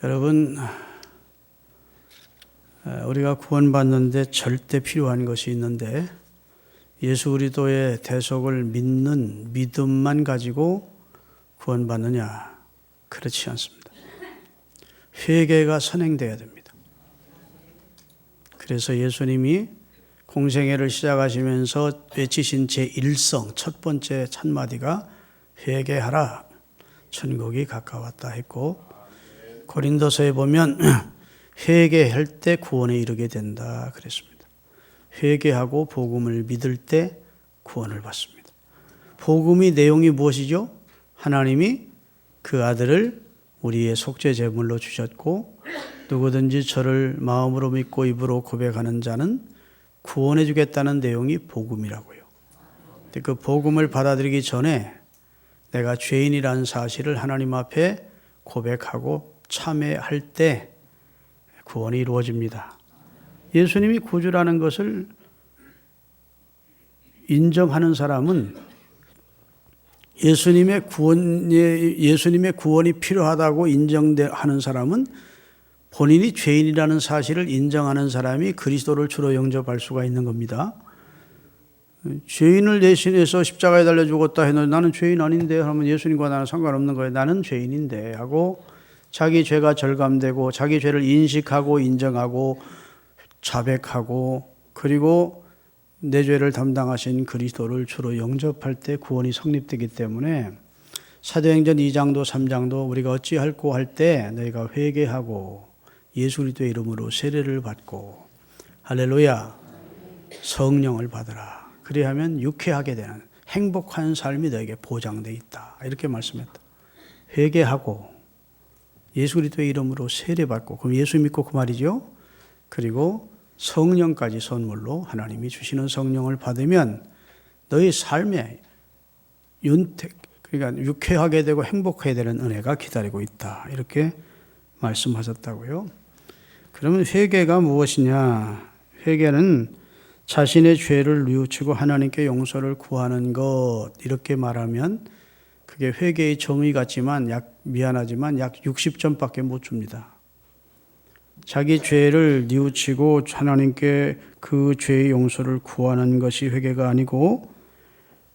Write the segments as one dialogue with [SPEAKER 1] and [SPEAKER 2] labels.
[SPEAKER 1] 여러분, 우리가 구원받는데 절대 필요한 것이 있는데 예수 그리스도의 대속을 믿는 믿음만 가지고 구원받느냐? 그렇지 않습니다. 회개가 선행돼야 됩니다. 그래서 예수님이 공생애를 시작하시면서 외치신 제1성 첫 번째 첫마디가 회개하라, 천국이 가까웠다 했고, 고린도서에 보면 회개할 때 구원에 이르게 된다 그랬습니다. 회개하고 복음을 믿을 때 구원을 받습니다. 복음의 내용이 무엇이죠? 하나님이 그 아들을 우리의 속죄 제물로 주셨고, 누구든지 저를 마음으로 믿고 입으로 고백하는 자는 구원해 주겠다는 내용이 복음이라고요. 근데 그 복음을 받아들이기 전에 내가 죄인이라는 사실을 하나님 앞에 고백하고 참회할 때 구원이 이루어집니다. 예수님이 구주라는 것을 인정하는 사람은 예수님의 구원이 필요하다고 인정하는 사람은 본인이 죄인이라는 사실을 인정하는 사람이 그리스도를 주로 영접할 수가 있는 겁니다. 죄인을 대신해서 십자가에 달려 죽었다 해도 나는 죄인 아닌데 하면 예수님과 나는 상관없는 거예요. 나는 죄인인데 하고 자기 죄가 절감되고 자기 죄를 인식하고 인정하고 자백하고 그리고 내 죄를 담당하신 그리스도를 주로 영접할 때 구원이 성립되기 때문에 사도행전 2장도 3장도 우리가 어찌할꼬 할 때 너희가 회개하고 예수 그리스도의 이름으로 세례를 받고 할렐루야 성령을 받으라. 그리하면 유쾌하게 되는 행복한 삶이 너에게 보장되어 있다. 이렇게 말씀했다. 회개하고 예수 그리스도의 이름으로 세례받고, 그럼 예수 믿고 그 말이죠. 그리고 성령까지 선물로 하나님이 주시는 성령을 받으면 너희 삶에 윤택, 그러니까 유쾌하게 되고 행복하게 되는 은혜가 기다리고 있다. 이렇게 말씀하셨다고요. 그러면 회개가 무엇이냐? 회개는 자신의 죄를 뉘우치고 하나님께 용서를 구하는 것, 이렇게 말하면 그게 회개의 정의 같지만 미안하지만 약 60점밖에 못 줍니다. 자기 죄를 뉘우치고 하나님께 그 죄의 용서를 구하는 것이 회개가 아니고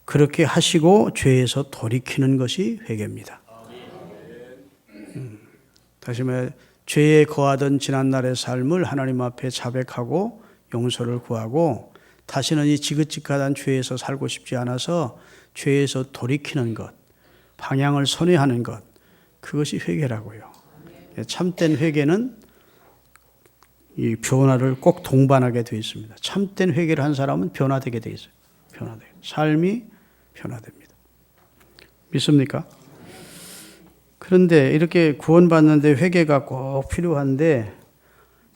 [SPEAKER 1] 그렇게 하시고 죄에서 돌이키는 것이 회개입니다. 다시 말해 죄에 거하던 지난날의 삶을 하나님 앞에 자백하고 용서를 구하고 다시는 이 지긋지긋한 죄에서 살고 싶지 않아서 죄에서 돌이키는 것, 방향을 선회하는 것, 그것이 회개라고요. 참된 회개는 이 변화를 꼭 동반하게 되어 있습니다. 참된 회개를 한 사람은 변화되게 되어 있어요. 변화돼요. 삶이 변화됩니다. 믿습니까? 그런데 이렇게 구원받는데 회개가 꼭 필요한데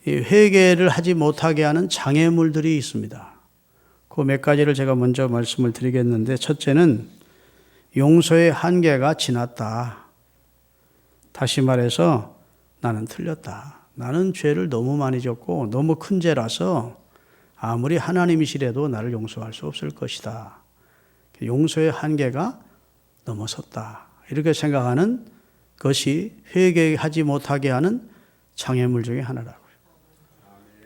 [SPEAKER 1] 이 회개를 하지 못하게 하는 장애물들이 있습니다. 그 몇 가지를 제가 먼저 말씀을 드리겠는데, 첫째는 용서의 한계가 지났다. 다시 말해서 나는 틀렸다. 나는 죄를 너무 많이 졌고 너무 큰 죄라서 아무리 하나님이시라도 나를 용서할 수 없을 것이다. 용서의 한계가 넘어섰다. 이렇게 생각하는 것이 회개하지 못하게 하는 장애물 중에 하나라고요.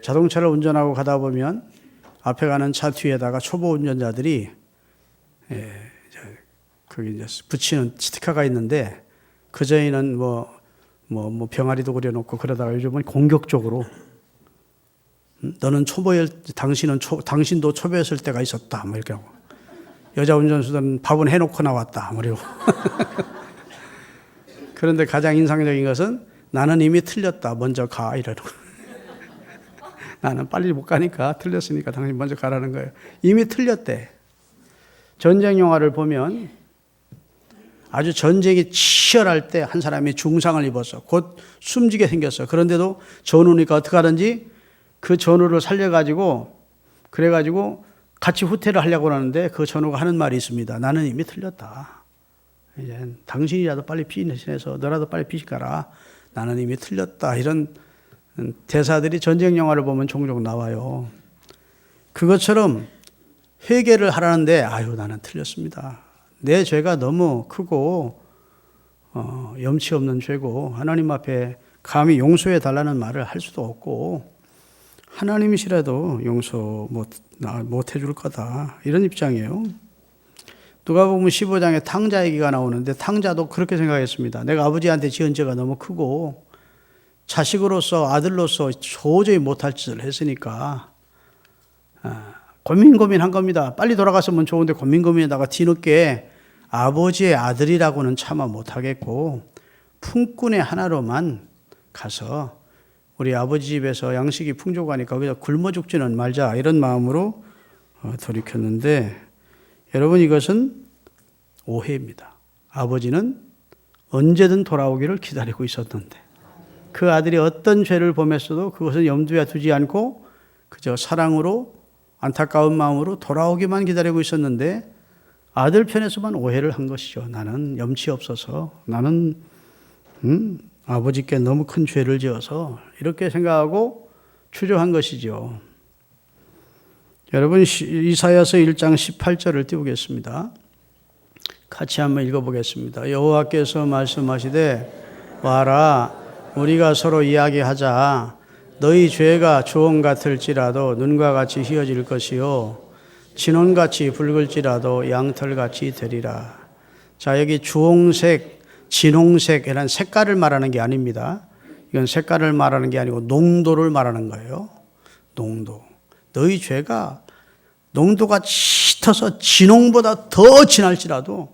[SPEAKER 1] 자동차를 운전하고 가다 보면 앞에 가는 차 뒤에다가 초보 운전자들이 거기 이제 붙이는 스티커가 있는데 그전에는 병아리도 그려놓고 그러다가 요즘은 공격적으로 너는 당신도 초보였을 때가 있었다. 뭐 이렇게 하고 여자 운전수들은 밥은 해놓고 나왔다. 뭐 이러고 그런데 가장 인상적인 것은 나는 이미 틀렸다. 먼저 가. 이러는 나는 빨리 못 가니까 틀렸으니까 당신 먼저 가라는 거예요. 이미 틀렸대. 전쟁 영화를 보면 아주 전쟁이 치열할 때 한 사람이 중상을 입어서 곧 숨지게 생겼어. 그런데도 전우니까 어떻게 하든지 그 전우를 살려가지고 그래가지고 같이 후퇴를 하려고 하는데 그 전우가 하는 말이 있습니다. 나는 이미 틀렸다. 이제 당신이라도 빨리 피신해서 너라도 빨리 피신 가라. 나는 이미 틀렸다. 이런 대사들이 전쟁 영화를 보면 종종 나와요. 그것처럼 회개를 하라는데 나는 틀렸습니다. 내 죄가 너무 크고 염치 없는 죄고 하나님 앞에 감히 용서해 달라는 말을 할 수도 없고 하나님이시라도 용서 못 해줄 거다 이런 입장이에요. 누가복음 15장에 탕자 얘기가 나오는데 탕자도 그렇게 생각했습니다. 내가 아버지한테 지은 죄가 너무 크고 자식으로서 아들로서 도저히 못할 짓을 했으니까 고민한 겁니다. 빨리 돌아갔으면 좋은데 고민에다가 뒤늦게 아버지의 아들이라고는 차마 못하겠고 품꾼의 하나로만 가서 우리 아버지 집에서 양식이 풍족하니까 거기서 굶어 죽지는 말자 이런 마음으로 돌이켰는데 여러분 이것은 오해입니다. 아버지는 언제든 돌아오기를 기다리고 있었는데 그 아들이 어떤 죄를 범했어도 그것은 염두에 두지 않고 그저 사랑으로 안타까운 마음으로 돌아오기만 기다리고 있었는데 아들 편에서만 오해를 한 것이죠. 나는 염치 없어서 나는 아버지께 너무 큰 죄를 지어서 이렇게 생각하고 추조한 것이죠. 여러분 이사야서 1장 18절을 띄우겠습니다. 같이 한번 읽어보겠습니다. 여호와께서 말씀하시되 와라 우리가 서로 이야기하자. 너희 죄가 주홍 같을지라도 눈과 같이 희어질 것이요 진홍같이 붉을지라도 양털같이 되리라. 자, 여기 주홍색, 진홍색이라는 색깔을 말하는 게 아닙니다. 이건 색깔을 말하는 게 아니고 농도를 말하는 거예요. 농도. 너희 죄가 농도가 짙어서 진홍보다 더 진할지라도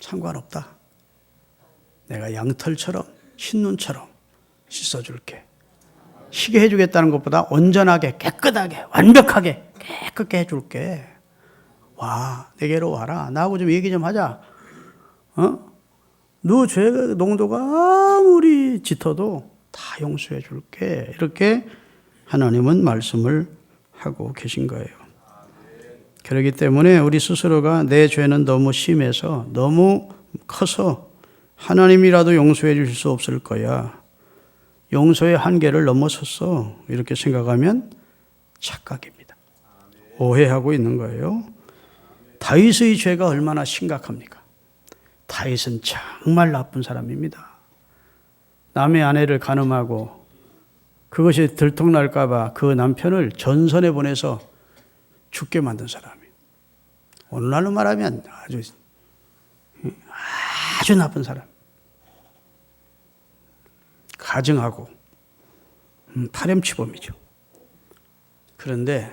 [SPEAKER 1] 상관없다. 내가 양털처럼 흰눈처럼 씻어줄게. 희게 해주겠다는 것보다 온전하게 깨끗하게 완벽하게 깨끗게 해줄게. 와 내게로 와라. 나하고 좀 얘기 좀 하자. 너 죄 농도가 아무리 짙어도 다 용서해 줄게. 이렇게 하나님은 말씀을 하고 계신 거예요. 그렇기 때문에 우리 스스로가 내 죄는 너무 심해서 너무 커서 하나님이라도 용서해 주실 수 없을 거야. 용서의 한계를 넘어섰어. 이렇게 생각하면 착각입니다. 오해하고 있는 거예요. 다윗의 죄가 얼마나 심각합니까? 다윗은 정말 나쁜 사람입니다. 남의 아내를 간음하고 그것이 들통날까 봐 그 남편을 전선에 보내서 죽게 만든 사람이에요. 오늘날로 말하면 아주 나쁜 사람. 가증하고 파렴치범이죠. 그런데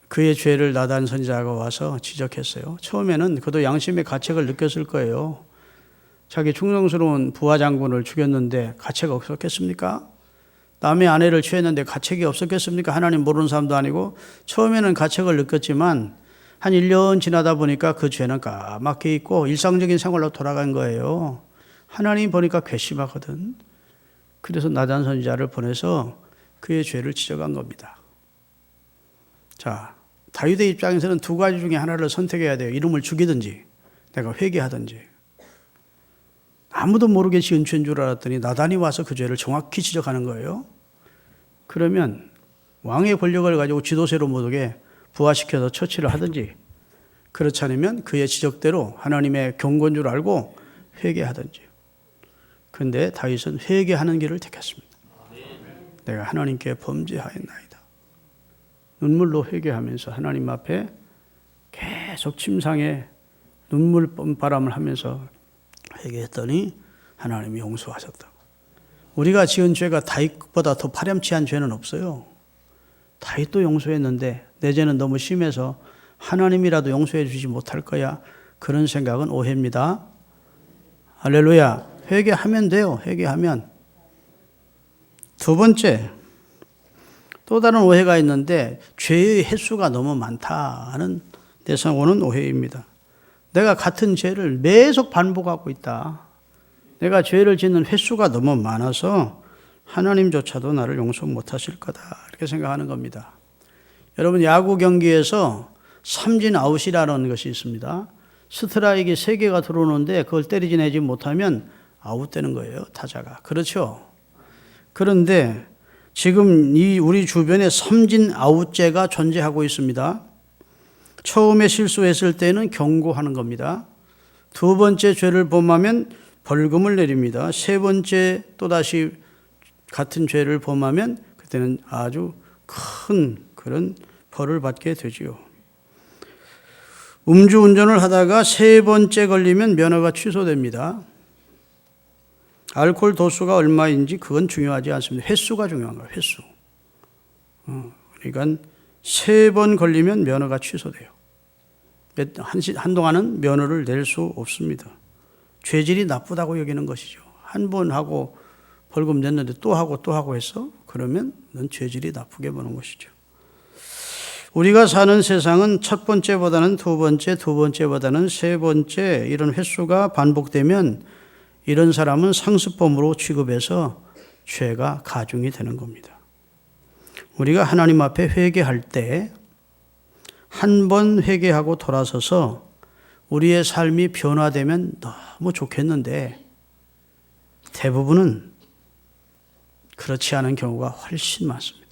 [SPEAKER 1] 그의 죄를 나단 선지자가 와서 지적했어요. 처음에는 그도 양심의 가책을 느꼈을 거예요. 자기 충성스러운 부하 장군을 죽였는데 가책 없었겠습니까? 남의 아내를 취했는데 가책이 없었겠습니까? 하나님 모르는 사람도 아니고 처음에는 가책을 느꼈지만 한 1년 지나다 보니까 그 죄는 까맣게 있고 일상적인 생활로 돌아간 거예요. 하나님 보니까 괘씸하거든. 그래서 나단 선지자를 보내서 그의 죄를 지적한 겁니다. 자, 다윗의 입장에서는 두 가지 중에 하나를 선택해야 돼요. 이름을 죽이든지 내가 회개하든지. 아무도 모르게 지은 죄인 줄 알았더니 나단이 와서 그 죄를 정확히 지적하는 거예요. 그러면 왕의 권력을 가지고 지도세로 못 오게 부하시켜서 처치를 하든지 그렇지 않으면 그의 지적대로 하나님의 경고인 줄 알고 회개하든지. 그런데 다윗은 회개하는 길을 택했습니다. 내가 하나님께 범죄하였나이다. 눈물로 회개하면서 하나님 앞에 계속 침상에 눈물바람을 하면서 회개했더니 하나님이 용서하셨다고. 우리가 지은 죄가 다윗보다 더 파렴치한 죄는 없어요. 다윗도 용서했는데 내 죄는 너무 심해서 하나님이라도 용서해 주지 못할 거야. 그런 생각은 오해입니다. 할렐루야. 회개하면 돼요. 회개하면. 두 번째, 또 다른 오해가 있는데 죄의 횟수가 너무 많다는 데서 오는 오해입니다. 내가 같은 죄를 계속 반복하고 있다. 내가 죄를 짓는 횟수가 너무 많아서 하나님조차도 나를 용서 못하실 거다. 이렇게 생각하는 겁니다. 여러분 야구 경기에서 삼진 아웃이라는 것이 있습니다. 스트라이크 3개가 들어오는데 그걸 때리지 내지 못하면 아웃되는 거예요. 타자가. 그렇죠? 그런데 지금 우리 주변에 삼진 아웃제가 존재하고 있습니다. 처음에 실수했을 때는 경고하는 겁니다. 두 번째 죄를 범하면 벌금을 내립니다. 세 번째 또다시 같은 죄를 범하면 그때는 아주 큰 그런 벌을 받게 되지요. 음주운전을 하다가 세 번째 걸리면 면허가 취소됩니다. 알코올 도수가 얼마인지 그건 중요하지 않습니다. 횟수가 중요한 거예요. 횟수. 그러니까 세 번 걸리면 면허가 취소돼요. 한동안은 면허를 낼 수 없습니다. 죄질이 나쁘다고 여기는 것이죠. 한 번 하고 벌금 냈는데 또 하고 해서 그러면 넌 죄질이 나쁘게 보는 것이죠. 우리가 사는 세상은 첫 번째보다는 두 번째, 두 번째보다는 세 번째 이런 횟수가 반복되면 이런 사람은 상습범으로 취급해서 죄가 가중이 되는 겁니다. 우리가 하나님 앞에 회개할 때 한 번 회개하고 돌아서서 우리의 삶이 변화되면 너무 좋겠는데 대부분은 그렇지 않은 경우가 훨씬 많습니다.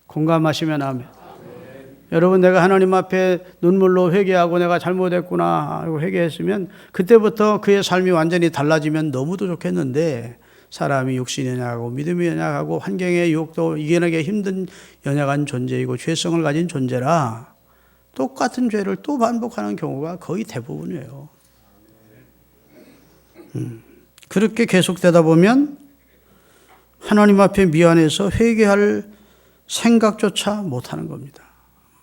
[SPEAKER 1] 공감하시면 아멘. 여러분, 내가 하나님 앞에 눈물로 회개하고 내가 잘못했구나 하고 회개했으면 그때부터 그의 삶이 완전히 달라지면 너무도 좋겠는데 사람이 육신이 연약하고 믿음이 연약하고 환경의 유혹도 이겨내기 힘든 연약한 존재이고 죄성을 가진 존재라 똑같은 죄를 또 반복하는 경우가 거의 대부분이에요. 그렇게 계속되다 보면 하나님 앞에 미안해서 회개할 생각조차 못하는 겁니다.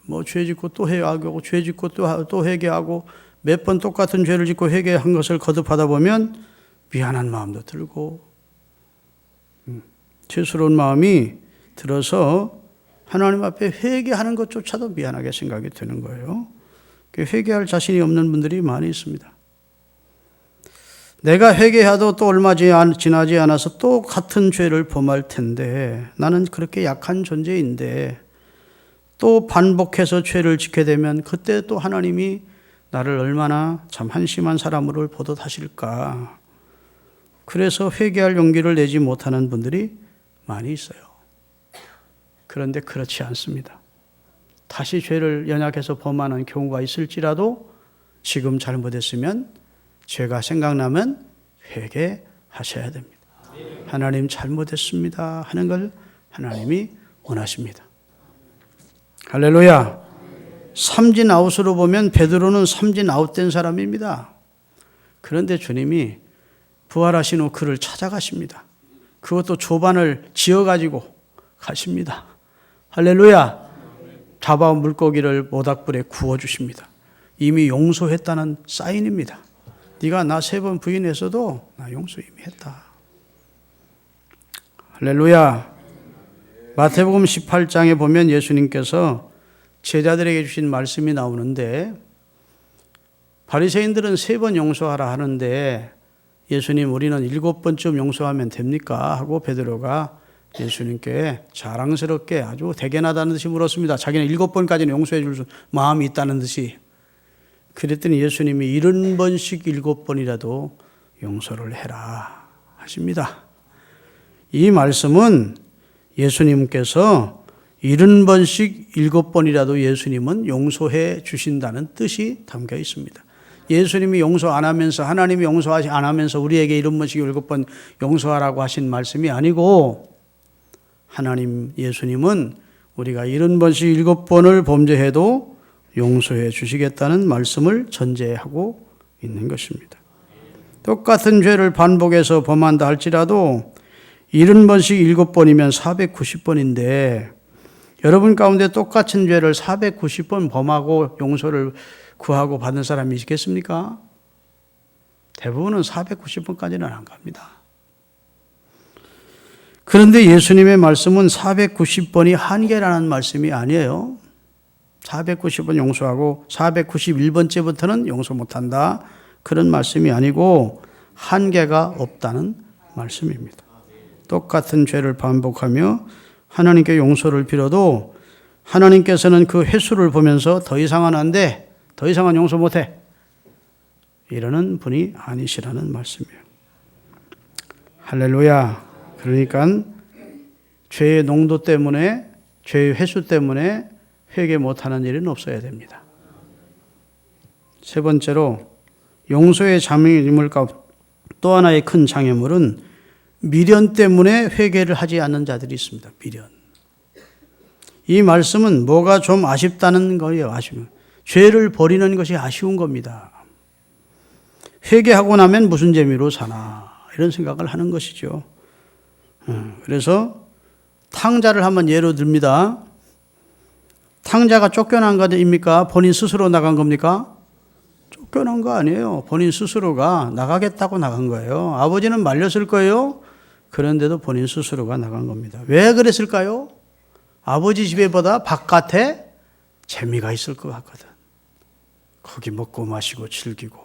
[SPEAKER 1] 뭐 죄 짓고 또 회개하고 죄 짓고 또 회개하고 몇 번 똑같은 죄를 짓고 회개한 것을 거듭하다 보면 미안한 마음도 들고 죄스러운 마음이 들어서 하나님 앞에 회개하는 것조차도 미안하게 생각이 되는 거예요. 회개할 자신이 없는 분들이 많이 있습니다. 내가 회개해도 또 얼마 지나지 않아서 또 같은 죄를 범할 텐데 나는 그렇게 약한 존재인데 또 반복해서 죄를 짓게 되면 그때 또 하나님이 나를 얼마나 참 한심한 사람으로 보듯 하실까. 그래서 회개할 용기를 내지 못하는 분들이 많이 있어요. 그런데 그렇지 않습니다. 다시 죄를 연약해서 범하는 경우가 있을지라도 지금 잘못했으면 죄가 생각나면 회개하셔야 됩니다. 하나님 잘못했습니다 하는 걸 하나님이 원하십니다. 할렐루야. 삼진 아웃으로 보면 베드로는 삼진 아웃된 사람입니다. 그런데 주님이 부활하신 후 그를 찾아가십니다. 그것도 조반을 지어가지고 가십니다. 할렐루야. 잡아온 물고기를 모닥불에 구워주십니다. 이미 용서했다는 사인입니다. 네가 나 3번 부인했어도 나 용서 이미 했다. 할렐루야. 마태복음 18장에 보면 예수님께서 제자들에게 주신 말씀이 나오는데 바리새인들은 3번 용서하라 하는데 예수님 우리는 7번쯤 용서하면 됩니까? 하고 베드로가 예수님께 자랑스럽게 아주 대견하다는 듯이 물었습니다. 자기는 7번까지는 용서해 줄 마음이 있다는 듯이. 그랬더니 예수님이 70번씩 7번이라도 용서를 해라 하십니다. 이 말씀은 예수님께서 70번씩 7번이라도 예수님은 용서해 주신다는 뜻이 담겨 있습니다. 예수님이 용서 안 하면서 하나님이 용서하지 안 하면서 우리에게 70번씩 7번 용서하라고 하신 말씀이 아니고 하나님 예수님은 우리가 70번씩 7번을 범죄해도 용서해 주시겠다는 말씀을 전제하고 있는 것입니다. 똑같은 죄를 반복해서 범한다 할지라도 70번씩 7번이면 490번인데 여러분 가운데 똑같은 죄를 490번 범하고 용서를 구하고 받은 사람이 있겠습니까? 대부분은 490번까지는 안 갑니다. 그런데 예수님의 말씀은 490번이 한계라는 말씀이 아니에요. 490번 용서하고 491번째부터는 용서 못한다. 그런 말씀이 아니고 한계가 없다는 말씀입니다. 똑같은 죄를 반복하며 하나님께 용서를 빌어도 하나님께서는 그 횟수를 보면서 더 이상은 안 돼. 더 이상은 용서 못해. 이러는 분이 아니시라는 말씀이에요. 할렐루야. 그러니까 죄의 농도 때문에 죄의 횟수 때문에 회개 못하는 일은 없어야 됩니다. 세 번째로 용서의 장애물과 또 하나의 큰 장애물은 미련 때문에 회개를 하지 않는 자들이 있습니다. 미련. 이 말씀은 뭐가 좀 아쉽다는 거예요. 아쉬움. 죄를 버리는 것이 아쉬운 겁니다. 회개하고 나면 무슨 재미로 사나 이런 생각을 하는 것이죠. 그래서 탕자를 한번 예로 듭니다. 탕자가 쫓겨난 거입니까? 본인 스스로 나간 겁니까? 쫓겨난 거 아니에요. 본인 스스로가 나가겠다고 나간 거예요. 아버지는 말렸을 거예요. 그런데도 본인 스스로가 나간 겁니다. 왜 그랬을까요? 아버지 집에보다 바깥에 재미가 있을 것 같거든. 거기 먹고 마시고 즐기고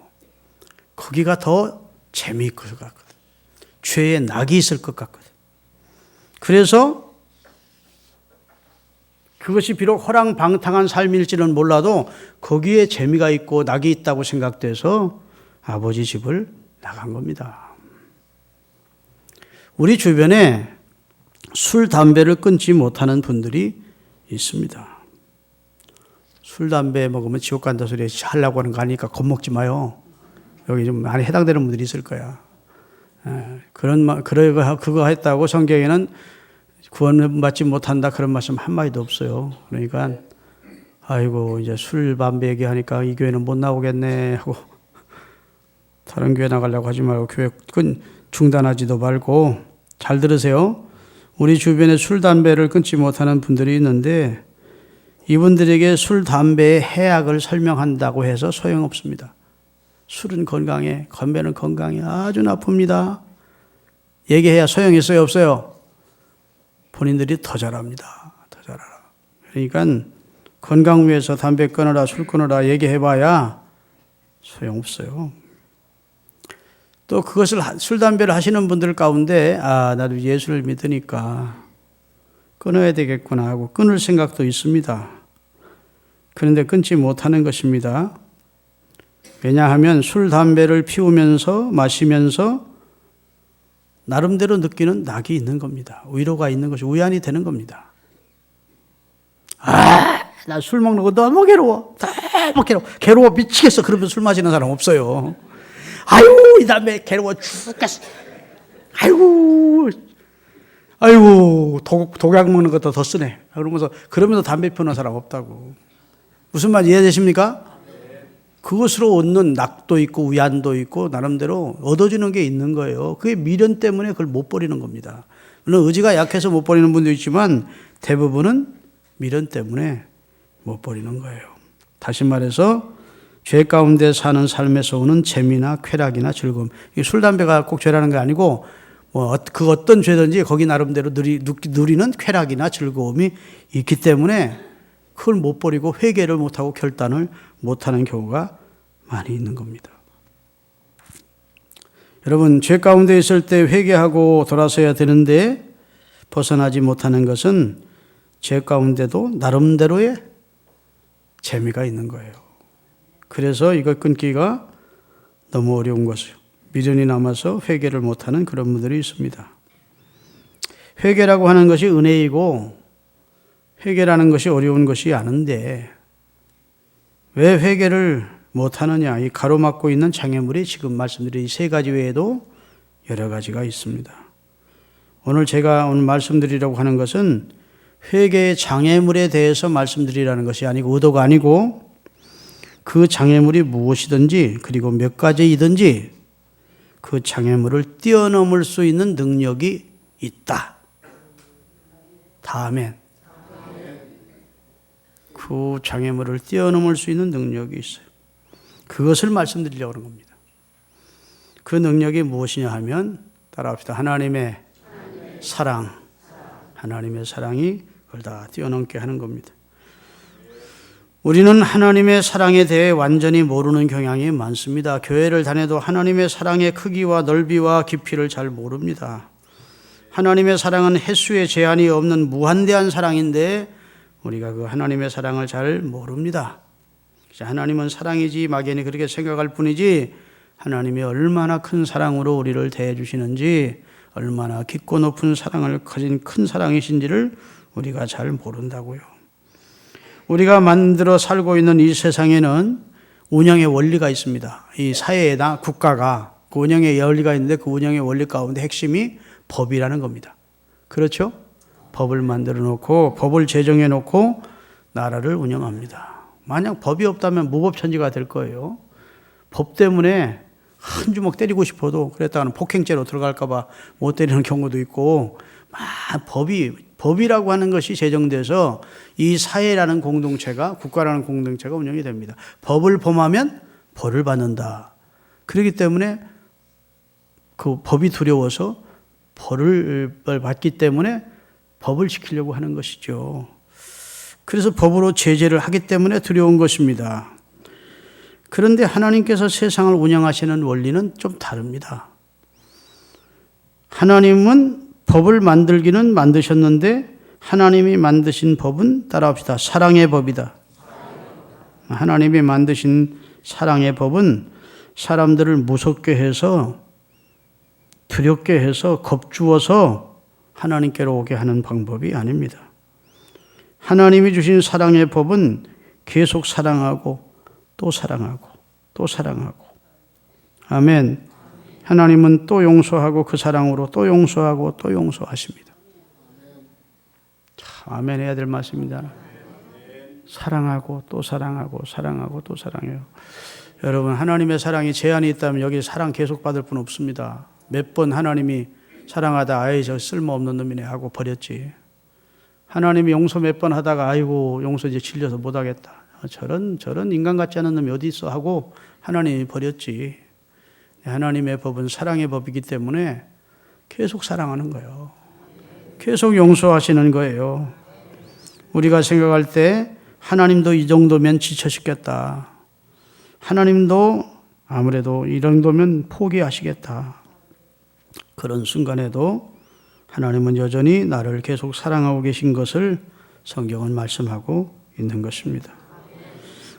[SPEAKER 1] 거기가 더 재미있을 것 같거든. 죄에 낙이 있을 것 같거든. 그래서 그것이 비록 허랑방탕한 삶일지는 몰라도 거기에 재미가 있고 낙이 있다고 생각돼서 아버지 집을 나간 겁니다. 우리 주변에 술, 담배를 끊지 못하는 분들이 있습니다. 술, 담배 먹으면 지옥 간다 소리 하려고 하는 거 아니니까 겁먹지 마요. 여기 좀 많이 해당되는 분들이 있을 거야. 그거 했다고 성경에는 구원받지 못한다 그런 말씀 한마디도 없어요. 그러니까 아이고 이제 술, 담배 얘기하니까 이 교회는 못 나오겠네 하고 다른 교회 나가려고 하지 말고 교회 중단하지도 말고 잘 들으세요. 우리 주변에 술, 담배를 끊지 못하는 분들이 있는데 이분들에게 술, 담배의 해악을 설명한다고 해서 소용없습니다. 술은 건강해, 건배는 건강해, 아주 나쁩니다. 얘기해야 소용이 있어요, 없어요? 본인들이 더 잘합니다. 더 잘 알아. 그러니까 건강 위해서 담배 끊어라, 술 끊어라 얘기해봐야 소용없어요. 또 그것을 술, 담배를 하시는 분들 가운데 나도 예수를 믿으니까 끊어야 되겠구나 하고 끊을 생각도 있습니다. 그런데 끊지 못하는 것입니다. 왜냐하면 술, 담배를 피우면서 마시면서 나름대로 느끼는 낙이 있는 겁니다. 위로가 있는 것이 우연이 되는 겁니다. 나 술 먹는 거 너무 괴로워. 너무 괴로워. 괴로워 미치겠어. 그러면 술 마시는 사람 없어요. 아유, 이 담배 괴로워 죽겠어. 아이고, 독약 먹는 것도 더 쓰네. 그러면서 담배 피우는 사람 없다고. 무슨 말 이해되십니까? 그것으로 얻는 낙도 있고 위안도 있고 나름대로 얻어지는 게 있는 거예요. 그게 미련 때문에 그걸 못 버리는 겁니다. 물론 의지가 약해서 못 버리는 분도 있지만 대부분은 미련 때문에 못 버리는 거예요. 다시 말해서 죄 가운데 사는 삶에서 오는 재미나 쾌락이나 즐거움. 술, 담배가 꼭 죄라는 게 아니고 그 어떤 죄든지 거기 나름대로 누리는 쾌락이나 즐거움이 있기 때문에 그걸 못 버리고 회개를 못하고 결단을 못하는 경우가 많이 있는 겁니다. 여러분, 죄 가운데 있을 때 회개하고 돌아서야 되는데 벗어나지 못하는 것은 죄 가운데도 나름대로의 재미가 있는 거예요. 그래서 이걸 끊기가 너무 어려운 것이요. 미련이 남아서 회개를 못하는 그런 분들이 있습니다. 회개라고 하는 것이 은혜이고 회개라는 것이 어려운 것이 아닌데 왜 회개를 못하느냐. 이 가로막고 있는 장애물이 지금 말씀드린 이 세 가지 외에도 여러 가지가 있습니다. 오늘 제가 오늘 말씀드리려고 하는 것은 회개의 장애물에 대해서 말씀드리라는 것이 아니고 의도가 아니고 그 장애물이 무엇이든지 그리고 몇 가지이든지 그 장애물을 뛰어넘을 수 있는 능력이 있다. 다음엔 그 장애물을 뛰어넘을 수 있는 능력이 있어요. 그것을 말씀드리려고 하는 겁니다. 그 능력이 무엇이냐 하면 따라합시다. 하나님의 사랑. 하나님의 사랑이 그걸 다 뛰어넘게 하는 겁니다. 우리는 하나님의 사랑에 대해 완전히 모르는 경향이 많습니다. 교회를 다녀도 하나님의 사랑의 크기와 넓이와 깊이를 잘 모릅니다. 하나님의 사랑은 횟수의 제한이 없는 무한대한 사랑인데 우리가 그 하나님의 사랑을 잘 모릅니다. 하나님은 사랑이지 막연히 그렇게 생각할 뿐이지 하나님이 얼마나 큰 사랑으로 우리를 대해 주시는지 얼마나 깊고 높은 사랑을 가진 큰 사랑이신지를 우리가 잘 모른다고요. 우리가 만들어 살고 있는 이 세상에는 운영의 원리가 있습니다. 이 사회나 국가가 그 운영의 원리가 있는데 그 운영의 원리 가운데 핵심이 법이라는 겁니다. 그렇죠? 법을 만들어 놓고 법을 제정해 놓고 나라를 운영합니다. 만약 법이 없다면 무법천지가 될 거예요. 법 때문에 한 주먹 때리고 싶어도 그랬다가는 폭행죄로 들어갈까 봐 못 때리는 경우도 있고, 법이라고 하는 것이 제정돼서 이 사회라는 공동체가, 국가라는 공동체가 운영이 됩니다. 법을 범하면 벌을 받는다. 그렇기 때문에 그 법이 두려워서 벌을 받기 때문에 법을 지키려고 하는 것이죠. 그래서 법으로 제재를 하기 때문에 두려운 것입니다. 그런데 하나님께서 세상을 운영하시는 원리는 좀 다릅니다. 하나님은 법을 만들기는 만드셨는데 하나님이 만드신 법은 따라합시다. 사랑의 법이다. 하나님이 만드신 사랑의 법은 사람들을 무섭게 해서 두렵게 해서 겁주어서 하나님께로 오게 하는 방법이 아닙니다. 하나님이 주신 사랑의 법은 계속 사랑하고 또 사랑하고 또 사랑하고, 아멘. 하나님은 또 용서하고 그 사랑으로 또 용서하고 또 용서하십니다. 아멘 해야 될 말씀입니다. 사랑하고 또 사랑하고 사랑하고 또 사랑해요. 여러분, 하나님의 사랑이 제한이 있다면 여기 사랑 계속 받을 분 없습니다. 몇 번 하나님이 사랑하다 아이 저 쓸모없는 놈이네 하고 버렸지. 하나님이 용서 몇 번 하다가 아이고 용서 이제 질려서 못하겠다. 저런 인간 같지 않은 놈이 어디 있어 하고 하나님이 버렸지. 하나님의 법은 사랑의 법이기 때문에 계속 사랑하는 거예요. 계속 용서하시는 거예요. 우리가 생각할 때 하나님도 이 정도면 지쳐 죽겠다. 하나님도 아무래도 이 정도면 포기하시겠다. 그런 순간에도 하나님은 여전히 나를 계속 사랑하고 계신 것을 성경은 말씀하고 있는 것입니다.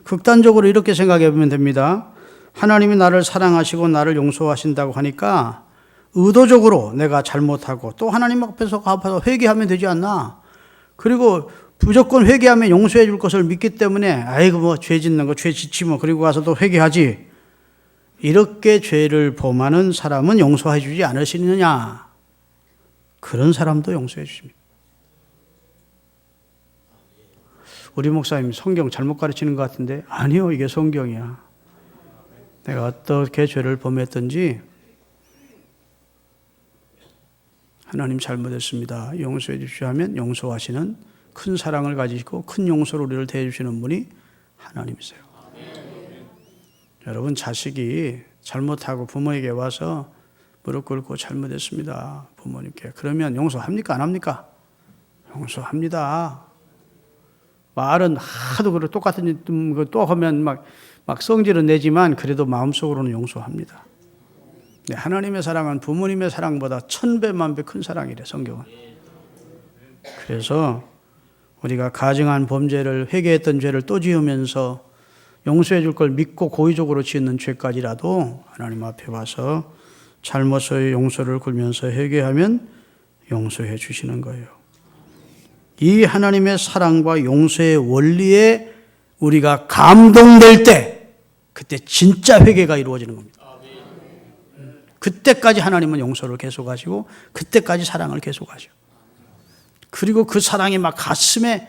[SPEAKER 1] 극단적으로 이렇게 생각해 보면 됩니다. 하나님이 나를 사랑하시고 나를 용서하신다고 하니까 의도적으로 내가 잘못하고 또 하나님 앞에서 갚아서 회개하면 되지 않나. 그리고 무조건 회개하면 용서해 줄 것을 믿기 때문에 아이고 뭐 죄 짓는 거 죄 짓지 뭐 그리고 가서 또 회개하지. 이렇게 죄를 범하는 사람은 용서해 주지 않으시느냐. 그런 사람도 용서해 주십니다. 우리 목사님 성경 잘못 가르치는 것 같은데 아니요, 이게 성경이야. 내가 어떻게 죄를 범했든지 하나님 잘못했습니다, 용서해 주십시오 하면 용서하시는 큰 사랑을 가지시고 큰 용서로 우리를 대해 주시는 분이 하나님이세요. 여러분, 자식이 잘못하고 부모에게 와서 무릎 꿇고 잘못했습니다 부모님께, 그러면 용서합니까 안 합니까? 용서합니다. 말은 하도 그래 똑같은 또 하면 막 성질은 내지만 그래도 마음속으로는 용서합니다. 하나님의 사랑은 부모님의 사랑보다 1000배만배 큰 사랑이래 성경은. 그래서 우리가 가증한 범죄를, 회개했던 죄를 또 지으면서 용서해 줄 걸 믿고 고의적으로 지은 죄까지라도 하나님 앞에 와서 잘못의 용서를 굴면서 회개하면 용서해 주시는 거예요. 이 하나님의 사랑과 용서의 원리에 우리가 감동될 때 그때 진짜 회개가 이루어지는 겁니다. 그때까지 하나님은 용서를 계속하시고 그때까지 사랑을 계속하시고, 그리고 그 사랑이 막 가슴에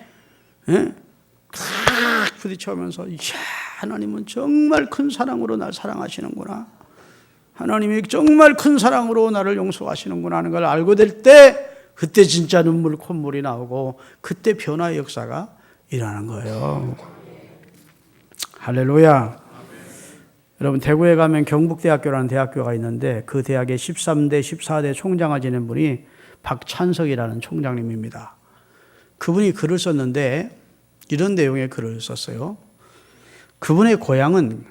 [SPEAKER 1] 탁 부딪혀오면서 이야, 하나님은 정말 큰 사랑으로 날 사랑하시는구나, 하나님이 정말 큰 사랑으로 나를 용서하시는구나 하는 걸 알고 될 때 그때 진짜 눈물 콧물이 나오고 그때 변화의 역사가 일어나는 거예요. 할렐루야. 여러분, 대구에 가면 경북대학교라는 대학교가 있는데 그 대학의 13대, 14대 총장을 지낸 분이 박찬석이라는 총장님입니다. 그분이 글을 썼는데 이런 내용의 글을 썼어요. 그분의 고향은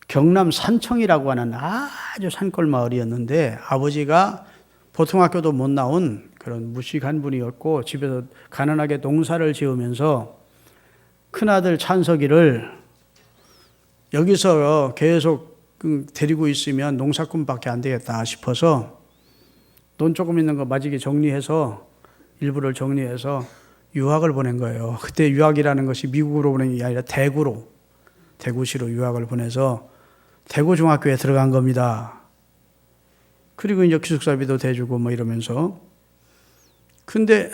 [SPEAKER 1] 경남 산청이라고 하는 아주 산골 마을이었는데 아버지가 보통 학교도 못 나온 그런 무식한 분이었고 집에서 가난하게 농사를 지으면서 큰아들 찬석이를 여기서 계속 데리고 있으면 농사꾼밖에 안 되겠다 싶어서 돈 조금 있는 거 마지게 정리해서 일부를 정리해서 유학을 보낸 거예요. 그때 유학이라는 것이 미국으로 보낸 게 아니라 대구시로 유학을 보내서 대구 중학교에 들어간 겁니다. 그리고 이제 기숙사비도 대주고 뭐 이러면서. 근데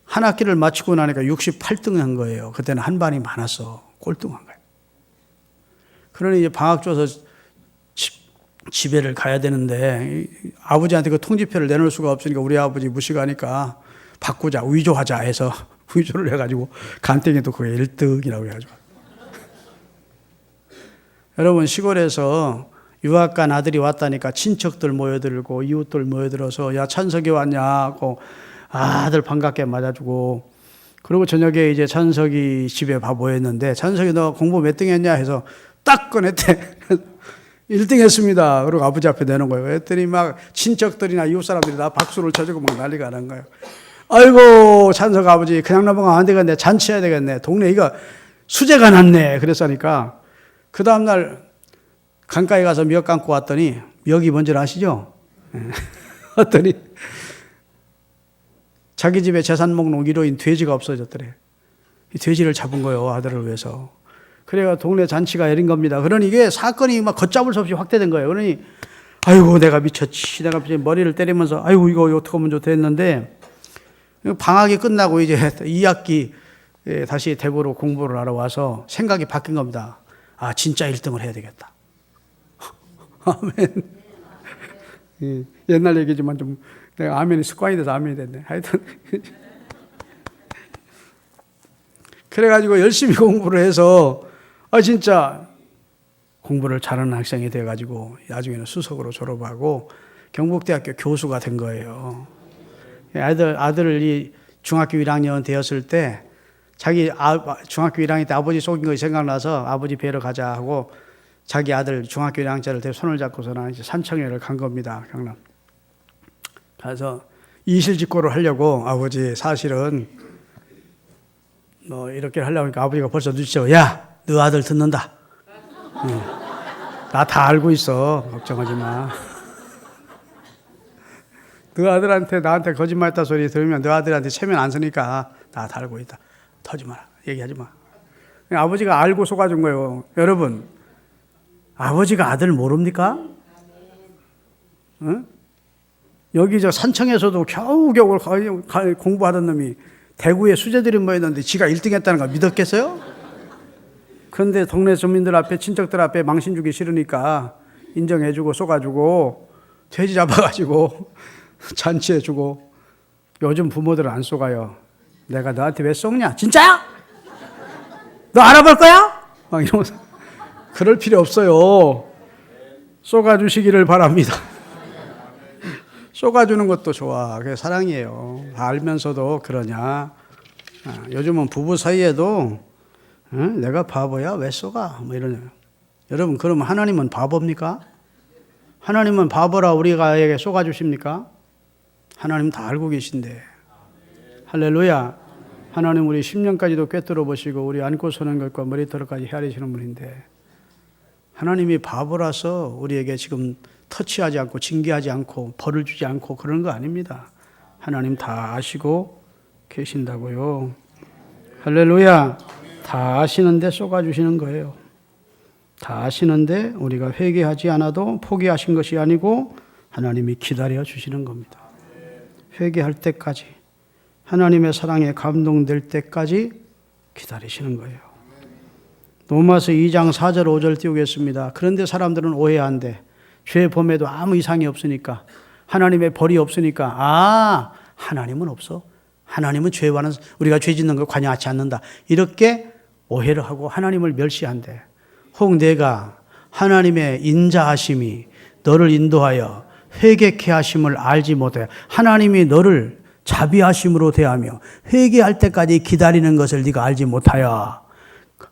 [SPEAKER 1] 한 학기를 마치고 나니까 68등 한 거예요. 그때는 한 반이 많았어. 꼴등한 거예요. 그러니 이제 방학 줘서 집에를 가야 되는데 아버지한테 그 통지표를 내놓을 수가 없으니까 우리 아버지 무식하니까 바꾸자, 위조하자 해서 위조를 해가지고 간땡이도 그게 1등이라고 해가지고. 여러분, 시골에서 유학 간 아들이 왔다니까 친척들 모여들고 이웃들 모여들어서 야, 찬석이 왔냐고 아들 반갑게 맞아주고, 그리고 저녁에 이제 찬석이 집에 밥 모였는데 찬석이 너 공부 몇 등 했냐 해서 딱 꺼냈대. 1등 했습니다. 그리고 아버지 앞에 내놓은 거예요. 했더니 막 친척들이나 이웃 사람들이 다 박수를 쳐주고 막 난리가 난 거예요. 아이고, 찬석 아버지 그냥 넘어가면 안 되겠네. 잔치해야 되겠네. 동네 이거 수재가 났네. 그랬으니까 그 다음날 강가에 가서 미역 감고 왔더니, 미역이 뭔지 아시죠? 왔더니 자기 집에 재산 목록 1호인 돼지가 없어졌더래. 이 돼지를 잡은 거예요, 아들을 위해서. 그래가 동네 잔치가 열린 겁니다. 그러니 이게 사건이 막 걷잡을 수 없이 확대된 거예요. 그러니 아이고 내가 미쳤지. 내가 머리를 때리면서 아이고 이거 어떻게 하면 좋다 했는데, 방학이 끝나고 이제 2학기 다시 대구로 공부를 하러 와서 생각이 바뀐 겁니다. 아, 진짜 1등을 해야 되겠다. 아멘. 옛날 얘기지만 좀 내가 아멘이 습관이 돼서 아멘이 됐네. 하여튼 그래가지고 열심히 공부를 해서 진짜 공부를 잘하는 학생이 돼가지고 나중에는 수석으로 졸업하고 경북대학교 교수가 된 거예요. 아들이 중학교 1학년 되었을 때 자기 중학교 1학년 때 아버지 속인 것이 생각나서 아버지 뵈러 가자 하고 자기 아들 중학교 1학년짜리를 손을 잡고서는 이제 산청회를 간 겁니다. 경남. 가서 이실직고를 하려고, 아버지 사실은 뭐 이렇게 하려고 하니까 아버지가 벌써 눈치채고, 야, 너 아들 듣는다. 나 다 알고 있어. 걱정하지 마. 너 아들한테 나한테 거짓말했다 소리 들으면 너 아들한테 체면 안 쓰니까 나 다 알고 있다. 터지 마라. 얘기하지 마. 아버지가 알고 속아준 거예요. 여러분, 아버지가 아들 모릅니까? 응? 여기 저 산청에서도 겨우겨우 공부하던 놈이 대구에 수재들이 모였는데 지가 1등 했다는 거 믿었겠어요? 그런데 동네 주민들 앞에, 친척들 앞에 망신 주기 싫으니까 인정해주고 쏘가지고 돼지 잡아가지고 잔치해주고. 요즘 부모들은 안 쏘가요. 내가 너한테 왜 쏘냐? 진짜야? 너 알아볼 거야? 막 이러면서. 그럴 필요 없어요. 쏘가주시기를 바랍니다. 쏘가주는 것도 좋아. 그게 사랑이에요. 알면서도 그러냐. 요즘은 부부 사이에도 내가 바보야? 왜 쏘가? 뭐 이러냐. 여러분, 그러면 하나님은 바보입니까? 하나님은 바보라 우리가에게 쏘가주십니까? 하나님 다 알고 계신데. 할렐루야. 하나님 우리 10년까지도 꿰뚫어 보시고 우리 안고 서는 것과 머리털까지 헤아리시는 분인데, 하나님이 바보라서 우리에게 지금 터치하지 않고 징계하지 않고 벌을 주지 않고 그런 거 아닙니다. 하나님 다 아시고 계신다고요. 할렐루야. 다 아시는데 쏘가주시는 거예요. 다 아시는데 우리가 회개하지 않아도 포기하신 것이 아니고 하나님이 기다려 주시는 겁니다. 회개할 때까지, 하나님의 사랑에 감동될 때까지 기다리시는 거예요. 로마서 2장 4절 5절 띄우겠습니다. 그런데 사람들은 오해한대. 죄 범해도 아무 이상이 없으니까, 하나님의 벌이 없으니까, 하나님은 없어. 하나님은 죄와는, 우리가 죄 짓는 걸 관여하지 않는다. 이렇게 오해를 하고 하나님을 멸시한대. 혹 내가 하나님의 인자하심이 너를 인도하여 회개케 하심을 알지 못해. 하나님이 너를 자비하심으로 대하며 회개할 때까지 기다리는 것을 네가 알지 못하여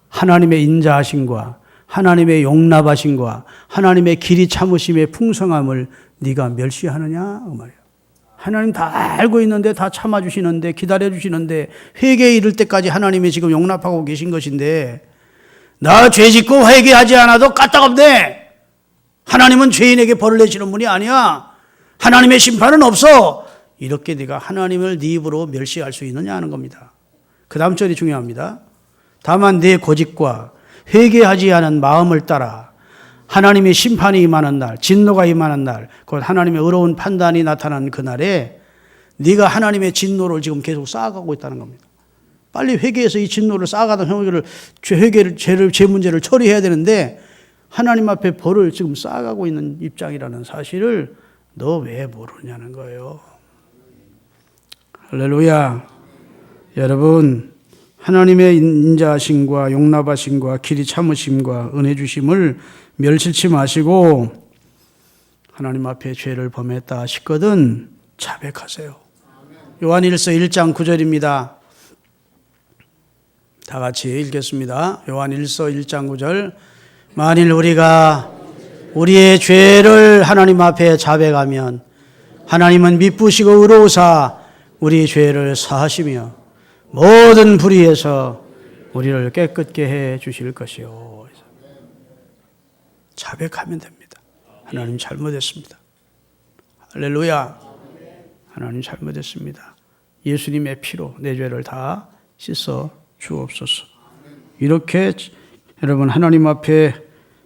[SPEAKER 1] 하나님의 인자하심과 하나님의 용납하심과 하나님의 길이 참으심의 풍성함을 네가 멸시하느냐 그 말이야. 하나님 다 알고 있는데, 다 참아주시는데, 기다려주시는데, 회개에 이를 때까지 하나님이 지금 용납하고 계신 것인데, 나 죄 짓고 회개하지 않아도 까딱없네. 하나님은 죄인에게 벌을 내시는 분이 아니야. 하나님의 심판은 없어. 이렇게 네가 하나님을 네 입으로 멸시할 수 있느냐 하는 겁니다. 그 다음 절이 중요합니다. 다만 내 고집과 회개하지 않은 마음을 따라 하나님의 심판이 임하는 날, 진노가 임하는 날, 곧 하나님의 의로운 판단이 나타나는 그날에 네가 하나님의 진노를 지금 계속 쌓아가고 있다는 겁니다. 빨리 회개해서 이 진노를 쌓아가던 형제를 제 문제를 처리해야 되는데 하나님 앞에 벌을 지금 쌓아가고 있는 입장이라는 사실을 너 왜 모르냐는 거예요. 할렐루야. 여러분, 하나님의 인자하심과 용납하심과 길이 참으심과 은혜 주심을 멸치지 마시고 하나님 앞에 죄를 범했다 하시거든 자백하세요. 요한일서 1장 9절입니다. 다 같이 읽겠습니다. 요한일서 1장 9절. 만일 우리가 우리의 죄를 하나님 앞에 자백하면 하나님은 미쁘시고 의로우사 우리 죄를 사하시며 모든 불의에서 우리를 깨끗게 해 주실 것이요. 자백하면 됩니다. 하나님 잘못했습니다. 할렐루야. 하나님 잘못했습니다. 예수님의 피로 내 죄를 다 씻어 주옵소서. 이렇게 여러분 하나님 앞에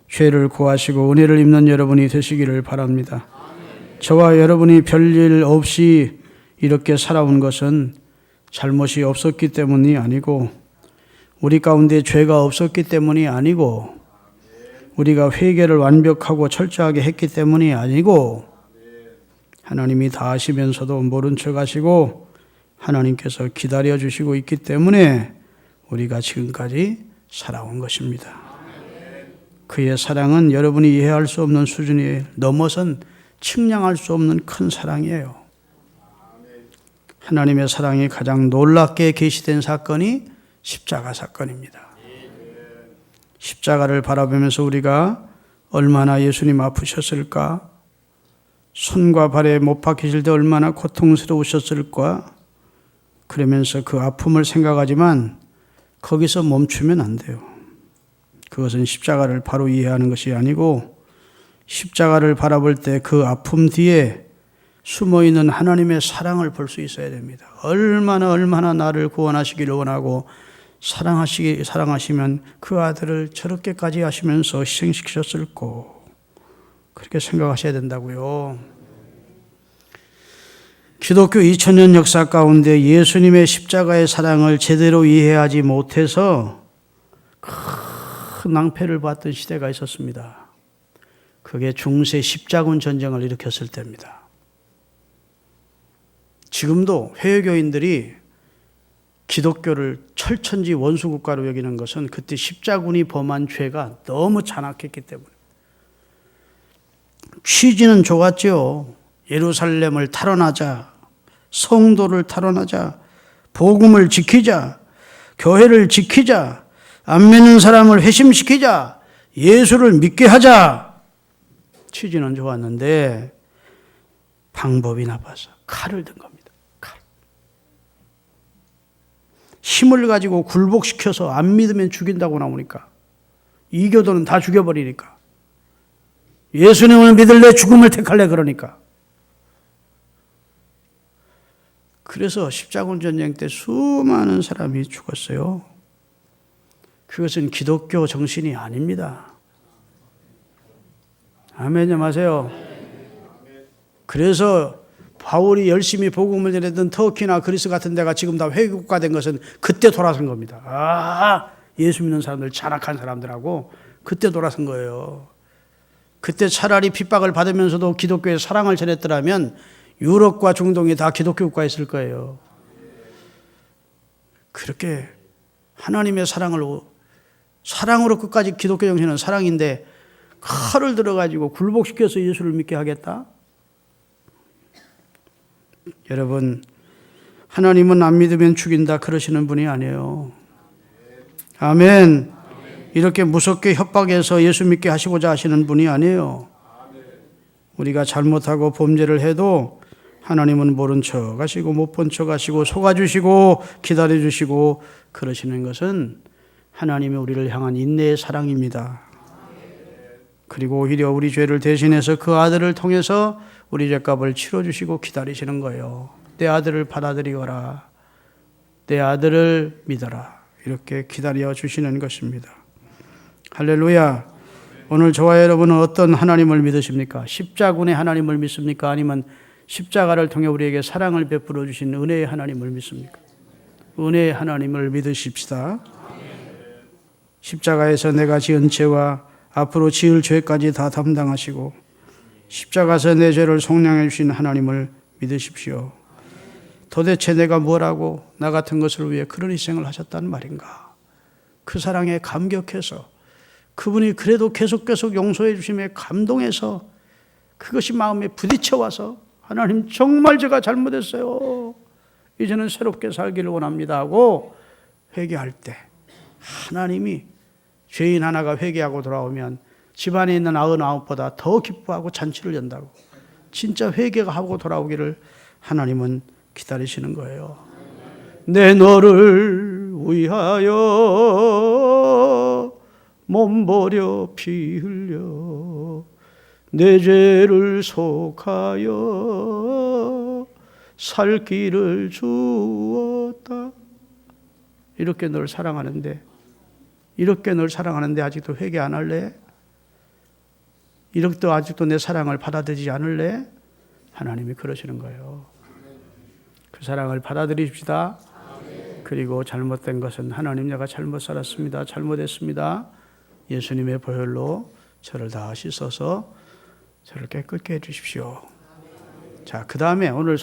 [SPEAKER 1] 죄를 구하시고 은혜를 입는 여러분이 되시기를 바랍니다. 저와 여러분이 별일 없이 이렇게 살아온 것은 잘못이 없었기 때문이 아니고 우리 가운데 죄가 없었기 때문이 아니고 우리가 회개를 완벽하고 철저하게 했기 때문이 아니고 하나님이 다 아시면서도 모른 척 하시고 하나님께서 기다려 주시고 있기 때문에 우리가 지금까지 살아온 것입니다. 그의 사랑은 여러분이 이해할 수 없는 수준이 넘어선 측량할 수 없는 큰 사랑이에요. 하나님의 사랑이 가장 놀랍게 계시된 사건이 십자가 사건입니다. 십자가를 바라보면서 우리가 얼마나 예수님 아프셨을까? 손과 발에 못 박히실 때 얼마나 고통스러우셨을까? 그러면서 그 아픔을 생각하지만 거기서 멈추면 안 돼요. 그것은 십자가를 바로 이해하는 것이 아니고 십자가를 바라볼 때 그 아픔 뒤에 숨어있는 하나님의 사랑을 볼 수 있어야 됩니다. 얼마나 나를 구원하시기를 원하고 사랑하시면 그 아들을 저렇게까지 하시면서 희생시키셨을까? 그렇게 생각하셔야 된다고요. 기독교 2000년 역사 가운데 예수님의 십자가의 사랑을 제대로 이해하지 못해서 큰 낭패를 봤던 시대가 있었습니다. 그게 중세 십자군 전쟁을 일으켰을 때입니다. 지금도 회교인들이 기독교를 철천지 원수국가로 여기는 것은 그때 십자군이 범한 죄가 너무 잔악했기 때문에. 취지는 좋았죠. 예루살렘을 탈환하자, 성도를 탈환하자, 복음을 지키자, 교회를 지키자, 안 믿는 사람을 회심시키자, 예수를 믿게 하자. 취지는 좋았는데 방법이 나빠서 칼을 든 겁니다. 칼. 힘을 가지고 굴복시켜서 안 믿으면 죽인다고 나오니까 이교도는 다 죽여버리니까 예수님을 믿을래 죽음을 택할래 그러니까. 그래서 십자군 전쟁 때 수많은 사람이 죽었어요. 그것은 기독교 정신이 아닙니다. 아멘요 마세요. 그래서 바울이 열심히 복음을 전했던 터키나 그리스 같은 데가 지금 다 회국가 된 것은 그때 돌아선 겁니다. 예수 믿는 사람들, 잔악한 사람들하고 그때 돌아선 거예요. 그때 차라리 핍박을 받으면서도 기독교의 사랑을 전했더라면 유럽과 중동이 다 기독교 국가였을 거예요. 그렇게 하나님의 사랑으로 끝까지 기독교 정신은 사랑인데 칼을 들어가지고 굴복시켜서 예수를 믿게 하겠다? 여러분, 하나님은 안 믿으면 죽인다 그러시는 분이 아니에요. 아멘. 이렇게 무섭게 협박해서 예수 믿게 하시고자 하시는 분이 아니에요. 우리가 잘못하고 범죄를 해도 하나님은 모른 척 하시고 못 본 척 하시고 속아주시고 기다려주시고 그러시는 것은 하나님이 우리를 향한 인내의 사랑입니다. 그리고 오히려 우리 죄를 대신해서 그 아들을 통해서 우리 죄값을 치러주시고 기다리시는 거예요. 내 아들을 받아들이거라. 내 아들을 믿어라. 이렇게 기다려 주시는 것입니다. 할렐루야. 오늘 저와 여러분은 어떤 하나님을 믿으십니까? 십자군의 하나님을 믿습니까? 아니면 십자가를 통해 우리에게 사랑을 베풀어 주신 은혜의 하나님을 믿습니까? 은혜의 하나님을 믿으십시다. 십자가에서 내가 지은 죄와 앞으로 지을 죄까지 다 담당하시고 십자가에서 내 죄를 속량해 주신 하나님을 믿으십시오. 도대체 내가 뭐라고 나 같은 것을 위해 그런 희생을 하셨단 말인가? 그 사랑에 감격해서 그분이 그래도 계속 용서해 주심에 감동해서 그것이 마음에 부딪혀와서 하나님 정말 제가 잘못했어요. 이제는 새롭게 살기를 원합니다 하고 회개할 때 하나님이 죄인 하나가 회개하고 돌아오면 집안에 있는 99보다 더 기뻐하고 잔치를 연다고. 진짜 회개가 하고 돌아오기를 하나님은 기다리시는 거예요. 내 너를 위하여 몸버려 피 흘려 내 죄를 속하여 살 길을 주었다. 이렇게 널 사랑하는데 아직도 회개 안 할래? 이렇게 아직도 내 사랑을 받아들이지 않을래? 하나님이 그러시는 거예요. 그 사랑을 받아들이십시다. 그리고 잘못된 것은 하나님 내가 잘못 살았습니다. 잘못했습니다. 예수님의 보혈로 저를 다 씻어서 저를 깨끗게 해주십시오. 자, 그 다음에 오늘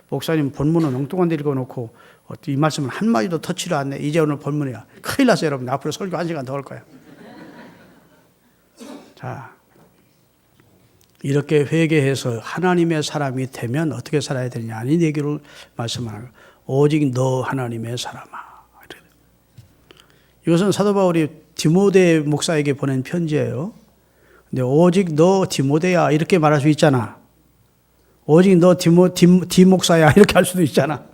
[SPEAKER 1] 목사님 본문은 엉뚱한 데 읽어놓고 이 말씀은 한마디도 터치를 안 해. 이제 오늘 본문이야. 큰일 났어요, 여러분. 앞으로 설교 1시간 더 할 거야. 자, 이렇게 회개해서 하나님의 사람이 되면 어떻게 살아야 되느냐. 이 얘기를 말씀하는 거예요. 오직 너 하나님의 사람아. 이것은 사도 바울이 디모데 목사에게 보낸 편지예요. 근데 오직 너 디모데야 이렇게 말할 수 있잖아. 오직 너 디 목사야 이렇게 할 수도 있잖아.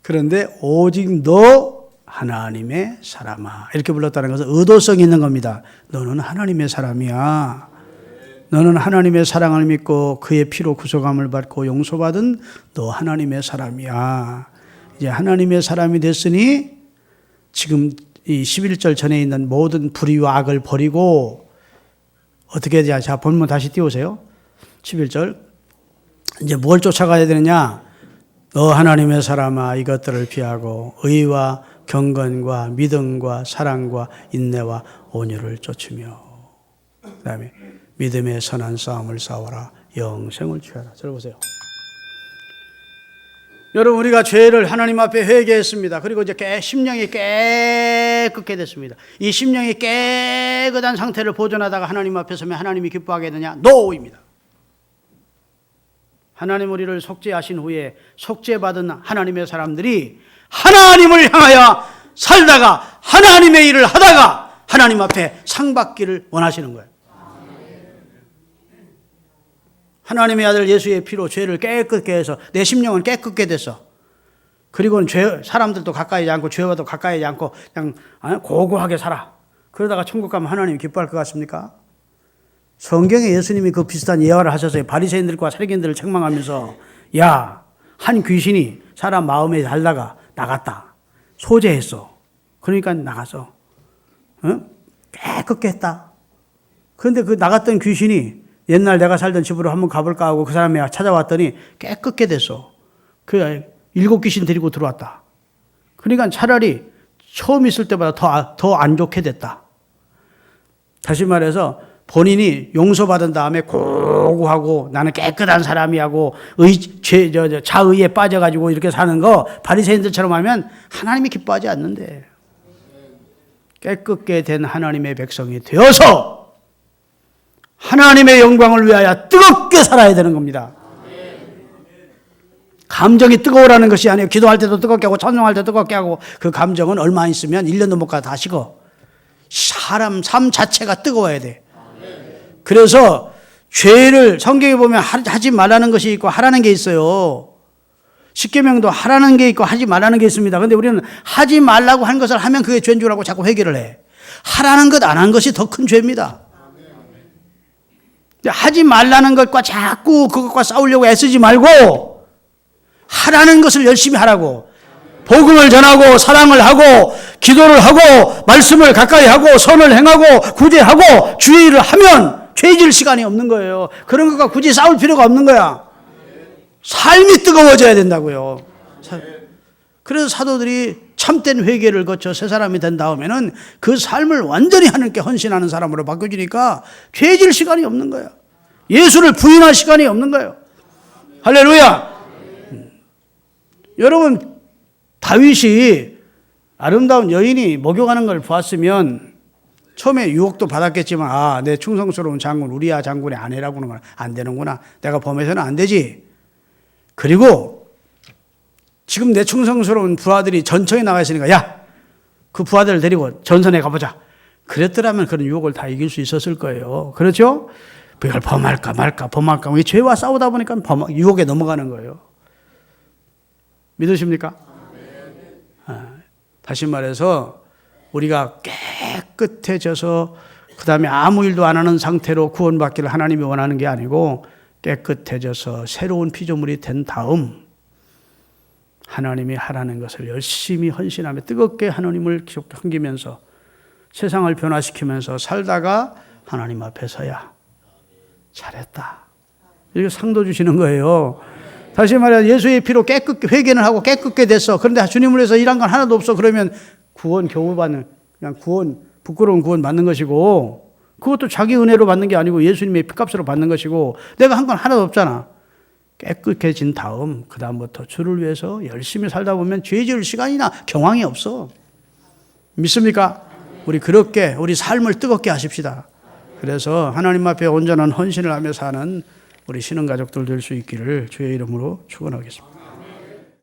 [SPEAKER 1] 그런데 오직 너 하나님의 사람아 이렇게 불렀다는 것은 의도성이 있는 겁니다. 너는 하나님의 사람이야. 너는 하나님의 사랑을 믿고 그의 피로 구속함을 받고 용서받은 너 하나님의 사람이야. 이제 하나님의 사람이 됐으니 지금 이 11절 전에 있는 모든 불의와 악을 버리고 어떻게 해야 되냐. 자, 본문 다시 띄우세요. 11절. 이제 뭘 쫓아가야 되느냐. 너 하나님의 사람아 이것들을 피하고 의와 경건과 믿음과 사랑과 인내와 온유를 쫓으며 그 다음에 믿음의 선한 싸움을 싸워라 영생을 취하라. 들어보세요. 여러분 우리가 죄를 하나님 앞에 회개했습니다. 그리고 이제 심령이 깨끗게 됐습니다. 이 심령이 깨끗한 상태를 보존하다가 하나님 앞에 서면 하나님이 기뻐하게 되냐? 노입니다. 하나님 우리를 속죄하신 후에 속죄받은 하나님의 사람들이 하나님을 향하여 살다가 하나님의 일을 하다가 하나님 앞에 상 받기를 원하시는 거예요. 하나님의 아들 예수의 피로 죄를 깨끗게 해서 내 심령은 깨끗게 됐어. 그리고는 사람들도 가까이 않고 죄와도 가까이 않고 그냥 고고하게 살아. 그러다가 천국 가면 하나님이 기뻐할 것 같습니까? 성경에 예수님이 그 비슷한 예화를 하셨어요. 바리새인들과 서기관들을 책망하면서 야, 한 귀신이 사람 마음에 살다가 나갔다. 소재했어. 그러니까 나가서 깨끗게 했다. 그런데 그 나갔던 귀신이 옛날 내가 살던 집으로 한번 가볼까 하고 그 사람이 찾아왔더니 깨끗게 됐어. 그 7 귀신 데리고 들어왔다. 그러니까 차라리 처음 있을 때보다 더 안 좋게 됐다. 다시 말해서 본인이 용서받은 다음에 고고하고 나는 깨끗한 사람이하고 자의에 빠져가지고 이렇게 사는 거 바리새인들처럼 하면 하나님이 기뻐하지 않는데 깨끗게 된 하나님의 백성이 되어서 하나님의 영광을 위하여 뜨겁게 살아야 되는 겁니다. 감정이 뜨거우라는 것이 아니에요. 기도할 때도 뜨겁게 하고 찬송할 때도 뜨겁게 하고 그 감정은 얼마 있으면 1년도 못 가도 다 식어. 사람 삶 자체가 뜨거워야 돼. 그래서 죄를 성경에 보면 하지 말라는 것이 있고 하라는 게 있어요. 십계명도 하라는 게 있고 하지 말라는 게 있습니다. 그런데 우리는 하지 말라고 한 것을 하면 그게 죄인 줄 알고 자꾸 회개를 해. 하라는 것 안 한 것이 더 큰 죄입니다. 하지 말라는 것과 자꾸 그것과 싸우려고 애쓰지 말고 하라는 것을 열심히 하라고. 복음을 전하고 사랑을 하고 기도를 하고 말씀을 가까이 하고 선을 행하고 구제하고 주의 일을 하면 죄질 시간이 없는 거예요. 그런 것과 굳이 싸울 필요가 없는 거야. 삶이 뜨거워져야 된다고요. 그래서 사도들이 참된 회개를 거쳐 새 사람이 된 다음에는 그 삶을 완전히 하나님께 헌신하는 사람으로 바뀌어지니까 죄질 시간이 없는 거야. 예수를 부인할 시간이 없는 거예요. 할렐루야. 여러분, 다윗이 아름다운 여인이 목욕하는 걸 보았으면 처음에 유혹도 받았겠지만 내 충성스러운 장군 우리야 장군의 아내라고는 건 안 되는구나. 내가 범해서는 안 되지. 그리고 지금 내 충성스러운 부하들이 전청에 나가 있으니까 야, 그 부하들을 데리고 전선에 가보자. 그랬더라면 그런 유혹을 다 이길 수 있었을 거예요. 그렇죠? 이걸 범할까 말까 범할까. 죄와 싸우다 보니까 유혹에 넘어가는 거예요. 믿으십니까? 다시 말해서 우리가 깨끗해져서 그 다음에 아무 일도 안 하는 상태로 구원받기를 하나님이 원하는 게 아니고 깨끗해져서 새로운 피조물이 된 다음 하나님이 하라는 것을 열심히 헌신하며 뜨겁게 하나님을 섬기면서 세상을 변화시키면서 살다가 하나님 앞에 서야 잘했다. 이렇게 상도 주시는 거예요. 다시 말해 예수의 피로 깨끗게 회개는 하고 깨끗게 됐어. 그런데 주님을 위해서 일한 건 하나도 없어. 그러면 구원 겨우 받는 그냥 구원 부끄러운 구원 받는 것이고 그것도 자기 은혜로 받는 게 아니고 예수님의 피값으로 받는 것이고 내가 한 건 하나도 없잖아. 깨끗해진 다음 그 다음부터 주를 위해서 열심히 살다 보면 죄 지을 시간이나 경황이 없어. 믿습니까? 우리 그렇게 우리 삶을 뜨겁게 하십시다. 그래서 하나님 앞에 온전한 헌신을 하며 사는 우리 신앙가족들 될 수 있기를 주의 이름으로 축원하겠습니다.